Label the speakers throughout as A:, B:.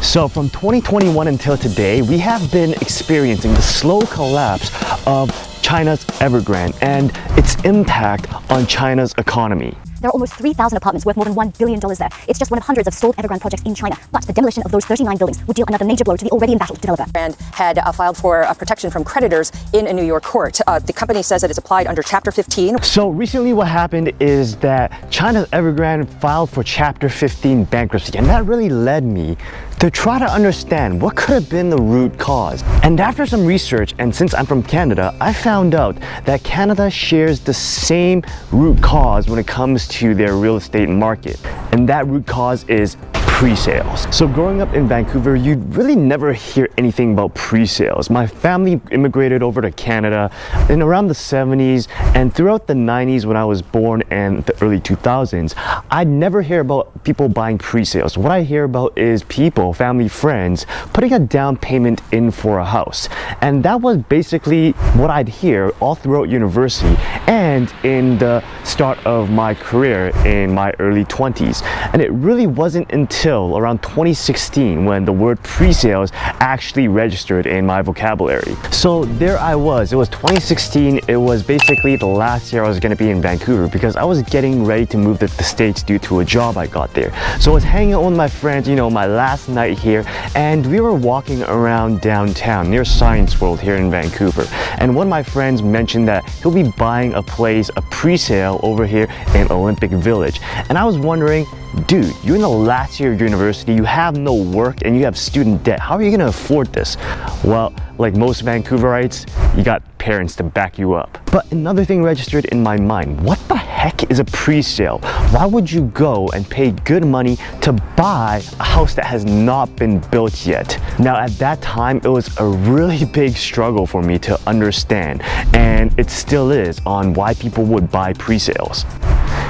A: So from 2021 until today, we have been experiencing the slow collapse of China's Evergrande and its impact on China's economy.
B: There are almost 3,000 apartments worth more than $1 billion there. It's just one of hundreds of stalled Evergrande projects in China. But the demolition of those 39 buildings would deal another major blow to the already embattled developer.
C: Evergrande had filed for protection from creditors in a New York court. The company says that it's applied under Chapter 15.
A: So recently what happened is that China's Evergrande filed for Chapter 15 bankruptcy, and that really led me to try to understand what could have been the root cause. And after some research, and since I'm from Canada, I found out that Canada shares the same root cause when it comes to their real estate market. And that root cause is pre-sales. So growing up in Vancouver, you'd really never hear anything about pre-sales. My family immigrated over to Canada in around the 70s, and throughout the 90s when I was born and the early 2000s, I'd never hear about people buying pre-sales. What I hear about is people, family, friends, putting a down payment in for a house. And that was basically what I'd hear all throughout university and in the start of my career in my early 20s. And it really wasn't until around 2016 when the word pre-sales actually registered in my vocabulary. So there I was. It was 2016. It was basically the last year I was going to be in Vancouver because I was getting ready to move to the States due to a job I got there. So I was hanging out with my friends, my last night here, and we were walking around downtown near Science World here in Vancouver. And one of my friends mentioned that he'll be buying a pre-sale over here in Olympic Village. And I was wondering, dude, you're in the last year of university, you have no work, and you have student debt. How are you gonna afford this? Well, like most Vancouverites, you got parents to back you up. But another thing registered in my mind, what the heck is a pre-sale? Why would you go and pay good money to buy a house that has not been built yet? Now at that time, it was a really big struggle for me to understand, and it still is, on why people would buy pre-sales.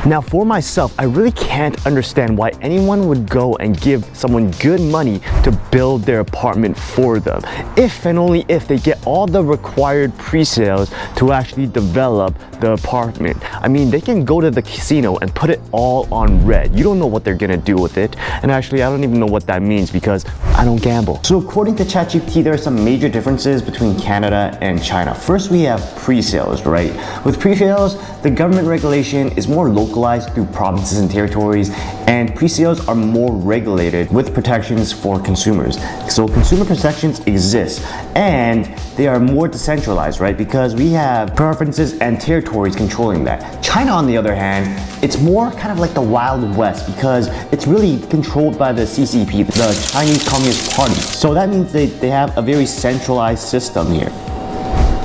A: Now for myself, I really can't understand why anyone would go and give someone good money to build their apartment for them, if and only if they get all the required pre-sales to actually develop the apartment. I mean, they can go to the casino and put it all on red. You don't know what they're gonna do with it. And actually, I don't even know what that means because I don't gamble. So according to ChatGPT, there are some major differences between Canada and China. First, we have pre-sales, right? With pre-sales, the government regulation is more localized through provinces and territories, and pre-sales are more regulated with protections for consumers. So consumer protections exist, and they are more decentralized, right? Because we have provinces and territories controlling that. China, on the other hand, it's more kind of like the Wild West because it's really controlled by the CCP, the Chinese Communist Party. So that means they have a very centralized system here.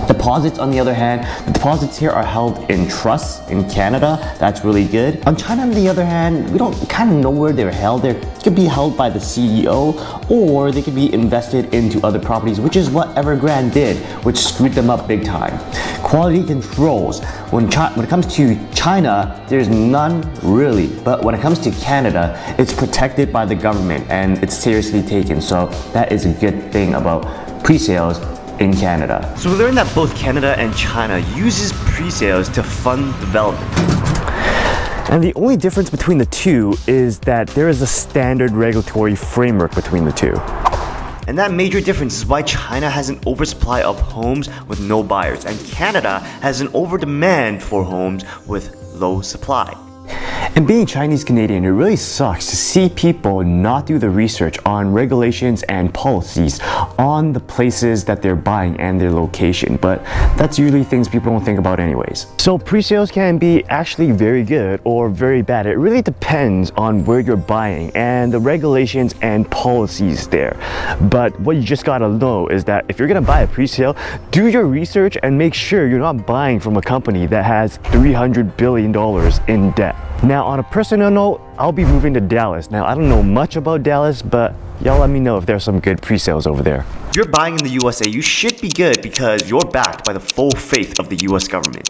A: Deposits, on the other hand, the deposits here are held in trusts in Canada. That's really good. On China, on the other hand, we don't kind of know where they're held. They could be held by the CEO, or they could be invested into other properties, which is what Evergrande did, which screwed them up big time. Quality controls. When it comes to China, there's none really. But when it comes to Canada, it's protected by the government and it's seriously taken. So that is a good thing about pre-sales in Canada. So we learned that both Canada and China uses pre-sales to fund development. And the only difference between the two is that there is a standard regulatory framework between the two. And that major difference is why China has an oversupply of homes with no buyers, and Canada has an overdemand for homes with low supply. And being Chinese Canadian, it really sucks to see people not do the research on regulations and policies on the places that they're buying and their location, but that's usually things people don't think about anyways. So pre-sales can be actually very good or very bad. It really depends on where you're buying and the regulations and policies there. But what you just gotta know is that if you're gonna buy a pre-sale, do your research and make sure you're not buying from a company that has $300 billion in debt. Now, on a personal note, I'll be moving to Dallas. Now, I don't know much about Dallas, but y'all let me know if there's some good pre-sales over there. If you're buying in the USA, you should be good because you're backed by the full faith of the US government.